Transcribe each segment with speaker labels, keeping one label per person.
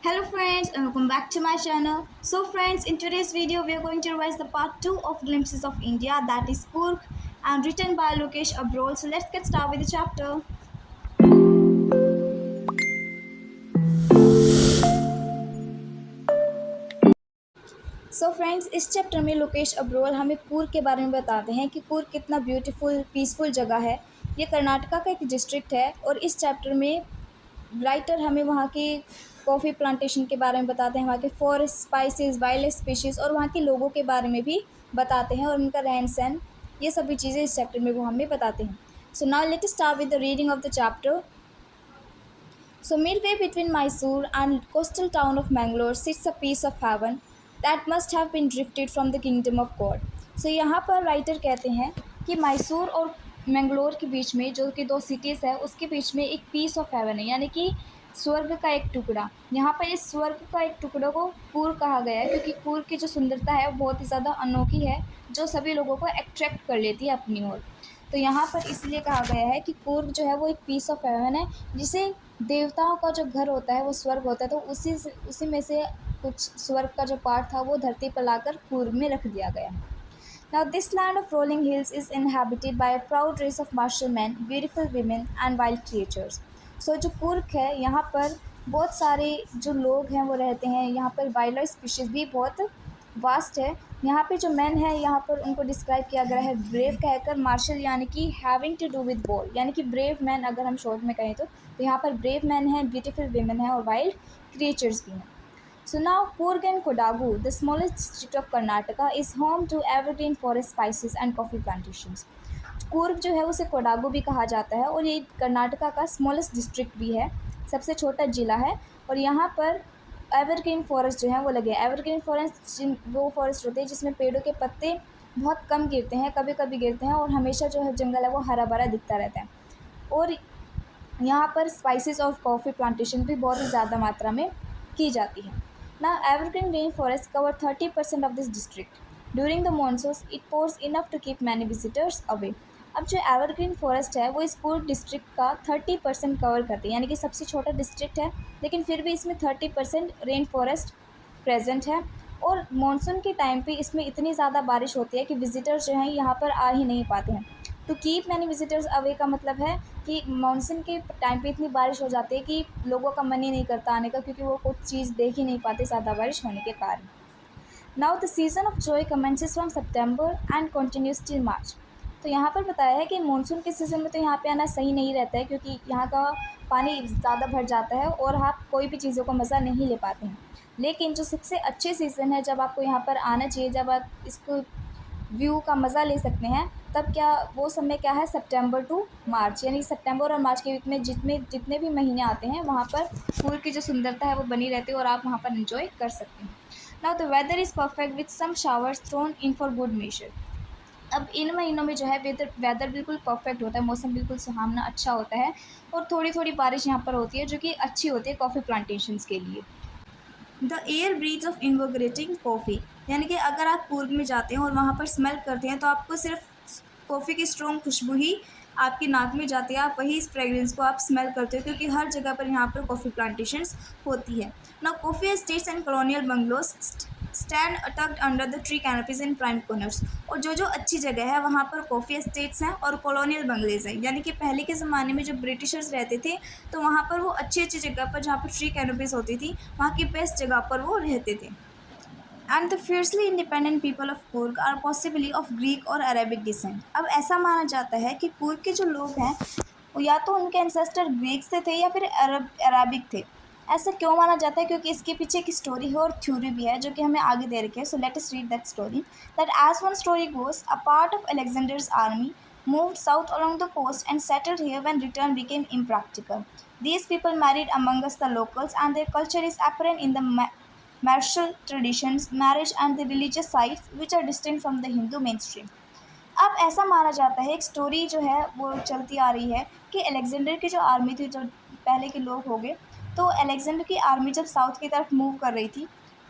Speaker 1: Hello friends and welcome back to my channel. So friends, in today's video we are going to revise the part 2 of Glimpses of India, that is Kurk, and written by Lokesh Abrol. So let's get started with the chapter. So friends, इस chapter में लोकेश अब्रोल हमें कूर्ग के बारे में बताते हैं कि कूर्ग कितना ब्यूटीफुल पीसफुल जगह है। ये कर्नाटका का एक डिस्ट्रिक्ट है और इस चैप्टर में राइटर हमें वहाँ की कॉफ़ी प्लांटेशन के बारे में बताते हैं, वहाँ के forest spices, wild life species और वहाँ के लोगों के बारे में भी बताते हैं और उनका रहन सहन, ये सभी चीज़ें इस चैप्टर में वो हमें बताते हैं। So now let start with the reading of the chapter. So midway between Mysore and coastal town of Mangalore sits a piece of heaven that must have been drifted from the kingdom of God. So यहाँ पर writer कहते हैं कि मैसूर और मैंगलोर के बीच में जो कि दो सिटीज़ है उसके बीच में एक पीस ऑफ हेवन है, यानी कि स्वर्ग का एक टुकड़ा। यहाँ पर इस स्वर्ग का एक टुकड़ा को कूर्ग कहा गया है क्योंकि कूर्ग की जो सुंदरता है वो बहुत ही ज़्यादा अनोखी है, जो सभी लोगों को अट्रैक्ट कर लेती है अपनी ओर। तो यहाँ पर इसलिए कहा गया है कि कूर्ग जो है वो एक पीस ऑफ हेवन है, जिसे देवताओं का जो घर होता है वो स्वर्ग होता है, तो उसी में से कुछ स्वर्ग का जो पार्ट था वो धरती पर लाकर कूर्ग में रख दिया गया है। Now this land of rolling hills is inhabited by a proud race of martial men, beautiful women and wild creatures. So जो कूर्ग है यहाँ पर बहुत सारे जो लोग हैं वो रहते हैं, यहाँ पर वाइल्ड लाइफ स्पीशीज़ भी बहुत वास्ट है। यहाँ पे जो मैन है यहाँ पर उनको डिस्क्राइब किया गया है ब्रेव कहकर, मार्शल यानी कि having to do with war, यानी कि ब्रेव मैन अगर हम शॉर्ट में कहें तो यहाँ पर ब्रेव मैन है, ब्यूटीफुल वीमेन है और वाइल्ड क्रिएचर्स भी हैं। So now Coorg and Kodagu, the smallest district of Karnataka, is home to evergreen forest spices and coffee plantations. Coorg जो है उसे कोडागू भी कहा जाता है और ये कर्नाटका का स्मॉलेस्ट डिस्ट्रिक्ट भी है, सबसे छोटा ज़िला है। और यहाँ पर एवरग्रीन फॉरेस्ट जो है वो लगे। एवरग्रीन फॉरेस्ट वो फॉरेस्ट होते हैं जिसमें पेड़ों के पत्ते बहुत कम गिरते हैं, कभी कभी गिरते हैं, और हमेशा जो है जंगल है वो हरा भरा दिखता रहता है। और यहाँ पर स्पाइसेस और कॉफ़ी प्लांटेशन भी बहुत ही ज़्यादा मात्रा में की जाती है। ना evergreen rain forest cover 30% of this district. During the monsoons it pours enough to keep many visitors away. अब जो एवरग्रीन फॉरेस्ट है वो इस पूरे डिस्ट्रिक्ट का 30% कवर करती है, यानी कि सबसे छोटा डिस्ट्रिक्ट है लेकिन फिर भी इसमें 30% रेन फॉरेस्ट प्रेजेंट है। और मानसून के टाइम पे इसमें इतनी ज़्यादा बारिश होती है कि विजिटर्स जो हैं यहाँ पर आ ही नहीं पाते हैं। To keep many visitors away का मतलब है कि मानसून के टाइम पे इतनी बारिश हो जाती है कि लोगों का मन ही नहीं करता आने का, क्योंकि वो कुछ चीज़ देख ही नहीं पाते ज़्यादा बारिश होने के कारण। Now the season off Joy commences from September and continues till March. तो यहाँ पर बताया है कि मानसून के सीज़न में तो यहाँ पे आना सही नहीं रहता है क्योंकि यहाँ का पानी ज़्यादा भर जाता है और आप कोई भी चीज़ों का मज़ा नहीं ले पाते हैं। लेकिन जो सबसे अच्छे सीज़न है जब आपको यहाँ पर आना चाहिए, जब आप इसको व्यू का मज़ा ले सकते हैं, तब क्या वो समय क्या है, सितंबर टू मार्च, यानी सितंबर और मार्च के बीच में जितने भी महीने आते हैं वहाँ पर कूर्ग की जो सुंदरता है वो बनी रहती है और आप वहाँ पर एंजॉय कर सकते हैं। Now the weather is perfect with some showers thrown in for good measure. अब इन महीनों में जो है वेदर बिल्कुल परफेक्ट होता है, मौसम बिल्कुल सुहावना अच्छा होता है और थोड़ी थोड़ी बारिश यहाँ पर होती है जो कि अच्छी होती है कॉफ़ी प्लांटेशंस के लिए। The air breath of invigorating coffee, यानी कि अगर आप कूर्ग में जाते हैं और वहाँ पर स्मेल करते हैं तो आपको सिर्फ कॉफ़ी की स्ट्रॉन्ग खुशबू ही आपकी नाक में जाती है, आप वही इस फ्रेगरेंस को आप स्मेल करते हो क्योंकि हर जगह पर यहाँ पर कॉफ़ी प्लांटेशंस होती है। Now coffee estates and colonial bungalows stand tucked under the tree canopies in prime corners. और जो अच्छी जगह है वहाँ पर कॉफ़ी एस्टेट्स हैं और कॉलोनियल बंगलेज हैं, यानी कि पहले के ज़माने में जो ब्रिटिशर्स रहते थे तो वहाँ पर वो अच्छी अच्छी जगह पर जहाँ पर ट्री कैनोपीज होती थी वहाँ की बेस्ट जगह पर वो रहते थे। And the fiercely independent people of Coorg are possibly of Greek or Arabic descent. अब ऐसा माना जाता है कि कूर्ग के जो लोग हैं वो या तो उनके एंसेस्टर ग्रीक से थे या फिर अरबिक थे। ऐसा क्यों माना जाता है, क्योंकि इसके पीछे एक स्टोरी है और थ्योरी भी है जो कि हमें आगे दे रखी है। So let us read that story. That as one story goes, a part of Alexander's army moved south along the coast and settled here when return became impractical. These people married amongst the locals and their culture is apparent in the martial traditions, marriage and the religious sites which are distinct from the Hindu mainstream. अब ऐसा माना जाता है, एक story जो है वो चलती आ रही है कि अलेक्जेंडर की जो आर्मी थी, जो पहले के लोग हो गए, तो अलेक्जेंडर की आर्मी जब साउथ की तरफ मूव कर रही थी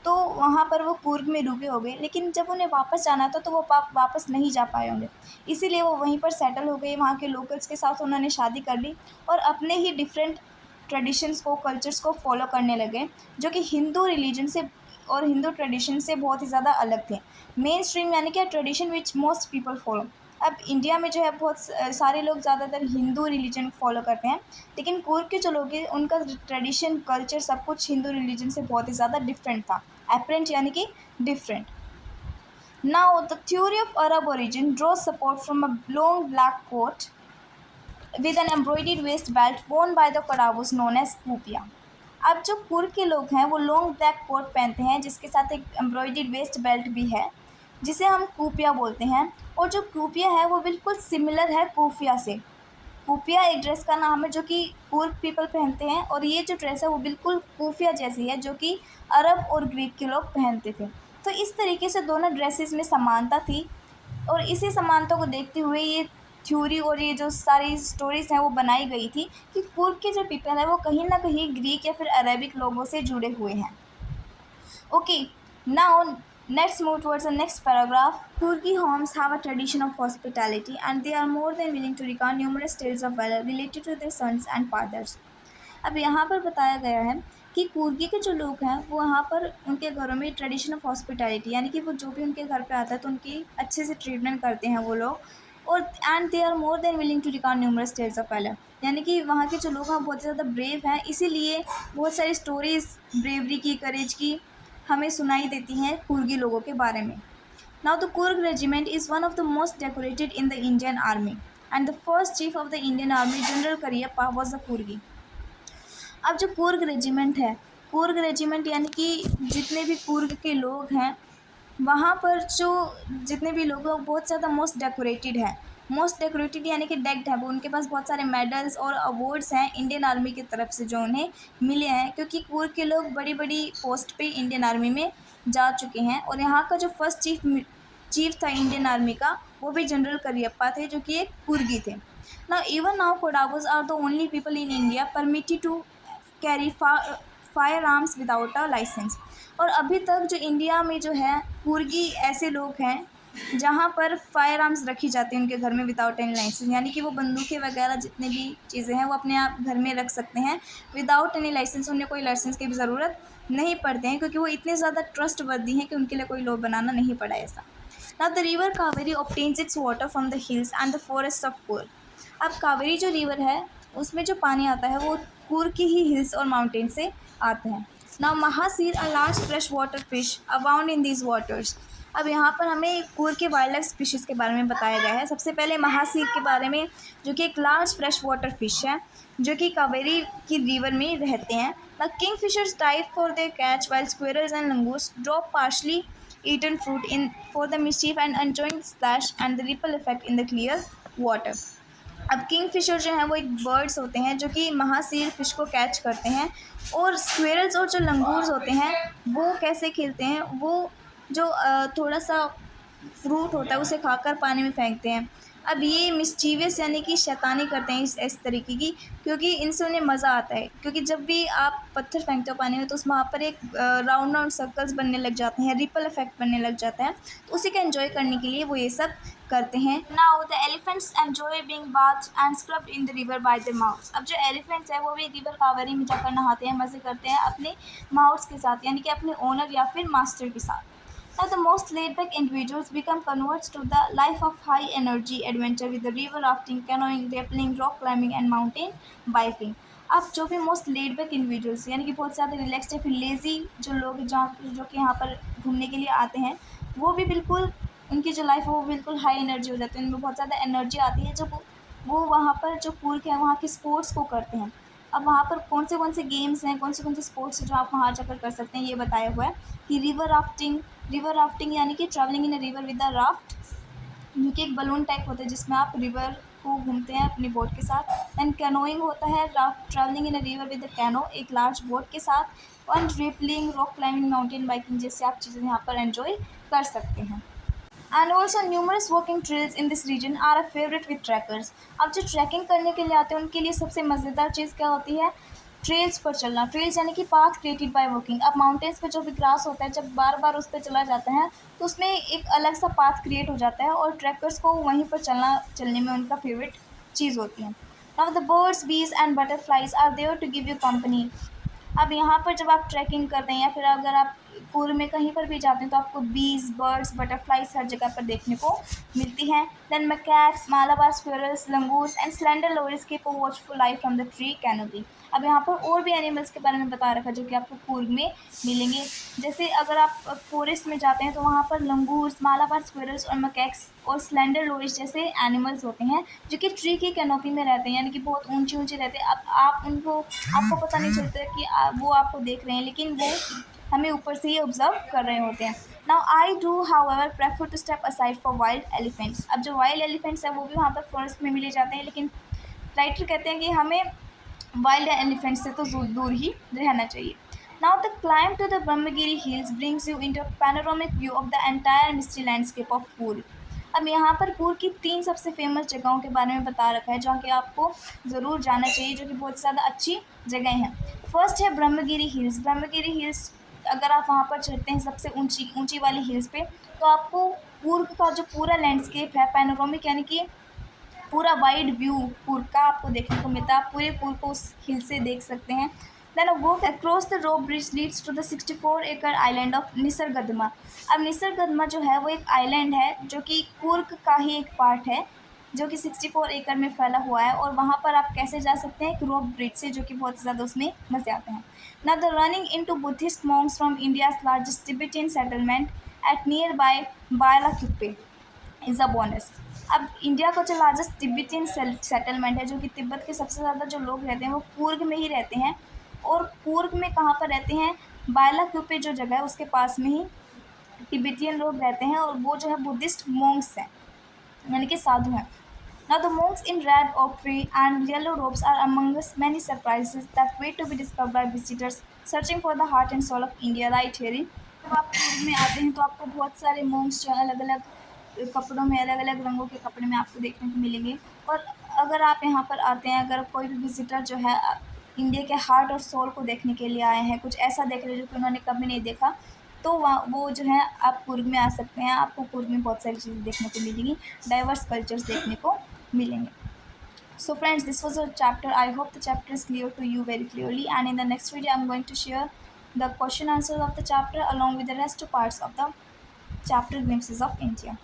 Speaker 1: तो वहाँ पर वो कूर्ग में रुके हो गए, लेकिन जब उन्हें वापस जाना था तो वो वापस नहीं जा पाए होंगे, इसीलिए वो वहीं पर सेटल हो गए। वहाँ के लोकल्स के साथ उन्होंने शादी कर ली और अपने ही डिफरेंट ट्रेडिशंस को, कल्चर्स को फॉलो करने लगे, जो कि हिंदू रिलीजन से और हिंदू ट्रेडिशन से बहुत ही ज़्यादा अलग थे। मेन स्ट्रीम यानी कि tradition which most people follow. अब इंडिया में जो है बहुत सारे लोग ज़्यादातर हिंदू रिलीजन फॉलो करते हैं, लेकिन कूर्ग के जो लोग हैं उनका ट्रेडिशन, कल्चर सब कुछ हिंदू रिलीजन से बहुत ही ज़्यादा डिफरेंट था। एपरेंट यानी कि different. Now, the theory of Arab origin draws support from a long black coat with an embroidered waist belt worn by the Kodavos known as Kupia. अब जो कुर्ग के लोग हैं वो लॉन्ग ब्लैक कोट पहनते हैं जिसके साथ एक एम्ब्रॉयडर्ड वेस्ट बेल्ट भी है, जिसे हम कूपिया बोलते हैं। और जो कूपिया है वो बिल्कुल सिमिलर है कूफिया से। कूफिया एक ड्रेस का नाम है जो कि कुर्ग पीपल पहनते हैं, और ये जो ड्रेस है वो बिल्कुल कूफिया जैसी है जो कि अरब और ग्रीक के लोग पहनते थे। तो इस तरीके से दोनों ड्रेसेस में समानता थी, और इसी समानता को देखते हुए ये थ्योरी और ये जो सारी स्टोरीज़ हैं वो बनाई गई थी कि कुर्ग के जो पीपल है वो कहीं ना कहीं ग्रीक या फिर अरेबिक लोगों से जुड़े हुए हैं। Okay, now let's move towards the next paragraph. Kurgi homes have a tradition of hospitality and they are more than willing to recount numerous tales of valor related to their sons and fathers. अब यहाँ पर बताया गया है कि कुर्गी के जो लोग हैं वो यहाँ पर उनके घरों में ट्रेडिशन ऑफ हॉस्पिटैलिटी यानी कि वो जो भी उनके घर पे आता है तो उनकी अच्छे से ट्रीटमेंट करते हैं वो लोग। और and they are more than willing to record numerous tales of valour, यानी कि वहाँ के जो लोग हैं बहुत ज़्यादा ब्रेव हैं, इसीलिए बहुत सारी स्टोरीज ब्रेवरी की, करेज की हमें सुनाई देती हैं कुर्गी लोगों के बारे में। Now the Coorg regiment is one of the most decorated in the Indian army and the first chief of the Indian army general Cariappa was the Coorgi. अब जो कुर्ग रेजिमेंट है, कुर्ग रेजिमेंट यानी कि जितने भी कुर्ग के लोग हैं वहाँ पर जो जितने भी लोग हैं वो बहुत ज़्यादा मोस्ट डेकोरेटेड है। मोस्ट डेकोरेटेड यानी कि डेक्ड है, वो उनके पास बहुत सारे मेडल्स और अवार्ड्स हैं इंडियन आर्मी की तरफ से जो उन्हें मिले हैं, क्योंकि कुर्ग के लोग बड़ी बड़ी पोस्ट पे इंडियन आर्मी में जा चुके हैं। और यहाँ का जो फर्स्ट चीफ था इंडियन आर्मी का वो भी जनरल करियप्पा थे जो कि एक कुर्गी थे। Now even now Kodavas are the only people in India permitted to carry firearms without a licence. और अभी तक जो इंडिया में जो है कुर्गी ऐसे लोग हैं जहाँ पर फायर आर्म्स रखी जाती हैं उनके घर में विदाउट एनी लाइसेंस, यानी कि वो बंदूकें वगैरह जितने भी चीज़ें हैं वो अपने आप घर में रख सकते हैं विदाउट एनी लाइसेंस। उन्हें कोई लाइसेंस की भी ज़रूरत नहीं पड़ते हैं क्योंकि वो इतने ज़्यादा ट्रस्टवर्दी हैं कि उनके लिए कोई लॉ बनाना नहीं पड़ा ऐसा। Now the river Kaveri obtains it's water from the hills and the forest of Coorg. अब कावेरी जो रिवर है उसमें जो पानी आता है वो कुर्ग की ही हिल्स और माउंटेन से आता है। Now mahseer a large fresh water fish abound in these waters. अब यहाँ पर हमें कुर्ग के वाइल्ड लाइफ स्पीशीज़ के बारे में बताया गया है। सबसे पहले महासीर के बारे में, जो कि एक लार्ज फ्रेश वाटर फिश है जो कि कावेरी की रिवर में रहते हैं। The kingfishers dive for their catch while squirrels and langurs drop partially eaten fruit in for the mischief and enjoying splash and the ripple effect in the clear water. अब king Fisher जो हैं वो एक birds होते हैं जो कि mahseer fish को कैच करते हैं, और स्क्विरल्स और जो लंगूर्स होते हैं वो कैसे खेलते हैं, वो जो थोड़ा सा फ्रूट होता है उसे खाकर पानी में फेंकते हैं। अब ये मिस्चीवियस यानी कि शैतानी करते हैं इस तरीके की, क्योंकि इनसे उन्हें मज़ा आता है। क्योंकि जब भी आप पत्थर फेंकते हो पानी में तो उसमें वहाँ पर एक राउंड राउंड सर्कल्स बनने लग जाते हैं, रिपल इफेक्ट बनने लग जाता है, तो उसी का एंजॉय करने के लिए वो ये सब करते हैं। Now the elephants enjoy being bath and scrubbed in the river by their mouths. अब जो एलिफेंट्स है वो भी रिवर कावेरी में जाकर नहाते हैं, मज़े करते हैं अपने माउथ्स के साथ, यानी कि अपने ओनर या फिर मास्टर के साथ। Now, the most laid-back individuals become converts to the life of high-energy adventure with the river rafting, canoeing, rappelling, rock climbing, and mountain biking. अब जो भी मोस्ट लेड बैक इंडिविजुअल्स यानी कि बहुत ज़्यादा रिलैक्स्ड या फिर लेज़ी जो लोग जो कि यहाँ पर घूमने के लिए आते हैं, वो भी बिल्कुल उनकी जो लाइफ है वो बिल्कुल हाई एनर्जी हो जाती है, उनमें बहुत ज़्यादा एनर्जी आती है जब वो वहाँ पर जो कुर्ग है वहाँ के स्पोर्ट्स को करते हैं। अब वहाँ पर कौन से गेम्स हैं, कौन से स्पोर्ट्स हैं जो आप वहाँ जाकर कर सकते हैं, ये बताया हुआ है कि रिवर राफ्टिंग यानी कि travelling in a river with a raft, जो कि एक बलून टाइप होता है जिसमें आप रिवर को घूमते हैं अपनी बोट के साथ। एंड कैनोइंग होता है travelling in a river with a canoe, एक लार्ज बोट के साथ। And rappelling, rock climbing, mountain biking जैसे आप चीज़ें यहाँ पर एंजॉय कर सकते हैं। And also numerous walking trails in this region are a favourite with trekkers. अब जो ट्रैकिंग करने के लिए आते हैं उनके लिए सबसे मज़ेदार चीज़ क्या होती है, ट्रेल्स पर चलना। ट्रेल्स यानी कि पाथ क्रिएटेड बाय वॉकिंग। अब माउंटेन्स पे जो भी ग्रास होता है जब बार बार उस पर चला जाता है तो उसमें एक अलग सा पाथ क्रिएट हो जाता है, और ट्रैकर्स को वहीं पर चलने में उनका फेवरेट चीज़ होती है। Now the birds bees and butterflies are there to give you company. अब यहाँ पर जब आप ट्रैकिंग करते हैं या फिर अगर आप पूर्व में कहीं पर भी जाते हैं तो आपको बीज, बर्ड्स, बटरफ्लाइज हर जगह पर देखने को मिलती हैं। Then macaques, Malabar squirrels, langurs and slender loris keep a watchful eye from the tree canopy. अब यहाँ पर और भी एनिमल्स के बारे में बता रखा है जो कि आपको पूर्व में मिलेंगे। जैसे अगर आप फॉरेस्ट में जाते हैं तो वहाँ पर लंगूर्स, मालाबार स्क्विरल्स और मैकैक्स और स्लेंडर लोरिस जैसे एनिमल्स होते हैं जो कि ट्री की कैनोपी में रहते हैं, यानी कि बहुत ऊंची ऊंची रहते हैं। अब आप उनको, आपको पता नहीं चलता कि वो आपको देख रहे हैं, लेकिन वो हमें ऊपर से ही ऑब्जर्व कर रहे होते हैं। Now I do however prefer to step aside for wild elephants. अब जो वाइल्ड एलिफेंट्स हैं वो भी वहाँ पर फॉरेस्ट में मिले जाते हैं, लेकिन राइटर कहते हैं कि हमें वाइल्ड एलिफेंट से तो दूर ही रहना चाहिए। Now the climb to the Brahmagiri hills brings you into panoramic view of the entire misty landscape of पूरी। अब यहाँ पर पूर्व की 3 सबसे फेमस जगहों के बारे में बता रखा है जहाँ के आपको ज़रूर जाना चाहिए, जो कि बहुत ज़्यादा अच्छी जगह हैं। फर्स्ट है ब्रह्मगिरी हिल्स। ब्रह्मगिरी हिल्स अगर आप वहाँ पर चढ़ते हैं सबसे ऊंची ऊंची वाली हिल्स पे, तो आपको पूर्व का जो पूरा लैंडस्केप है पैनोरामिक, यानी कि पूरा वाइड व्यू पूर्व का आपको देखने को मिलता है। आप पूरे पूर्व को उस हिल से देख सकते हैं। Then walk across the rope bridge leads to the 64 acre island of निसर्गदमा। अब निसर्गदमा जो है वो एक आइलैंड है जो कि कुर्ग का ही एक पार्ट है, जो कि 64 एकड़ में फैला हुआ है। और वहाँ पर आप कैसे जा सकते हैं, एक रोप ब्रिज से, जो कि बहुत ज़्यादा उसमें मज़े आते हैं। ना the running into Buddhist monks from India's largest Tibetan settlement at nearby Bylakuppe is a bonus. अब इंडिया का जो लार्जेस्ट तिब्बतियन सेटलमेंट है, जो कि तिब्बत के सबसे ज़्यादा जो लोग रहते हैं वो कूर्ग में ही रहते हैं। और कूर्ग में कहाँ पर रहते हैं, बायलाक्यूपे जो जगह है उसके पास में ही तिब्बतियन लोग रहते हैं, और वो जो है बुद्धिस्ट मोंक्स हैं, यानी कि साधु हैं। Now the monks in red oak tree and yellow robes are among the many surprises that wait to be discovered by visitors searching for the heart and soul of India right here in। जब आप कूर्ग में आते हैं तो आपको बहुत सारे monks जो अलग अलग कपड़ों में, अलग अलग रंगों के कपड़े में आपको देखने को मिलेंगे। और अगर आप यहाँ पर आते हैं, अगर कोई भी विजिटर जो है इंडिया के हार्ट और सोल को देखने के लिए आए हैं, कुछ ऐसा देख रहे हैं जो कि उन्होंने कभी नहीं देखा, तो वहाँ वो जो है आप कूर्ग में आ सकते हैं। आपको कूर्ग में बहुत सारी चीज़ें देखने को मिलेंगी, डाइवर्स कल्चर्स देखने को मिलेंगे। So friends, this was a chapter. I hope the chapter is clear to you very clearly, and in the next video I'm going to share the question answers of the chapter along with the rest two parts of the chapter, glimpses of India.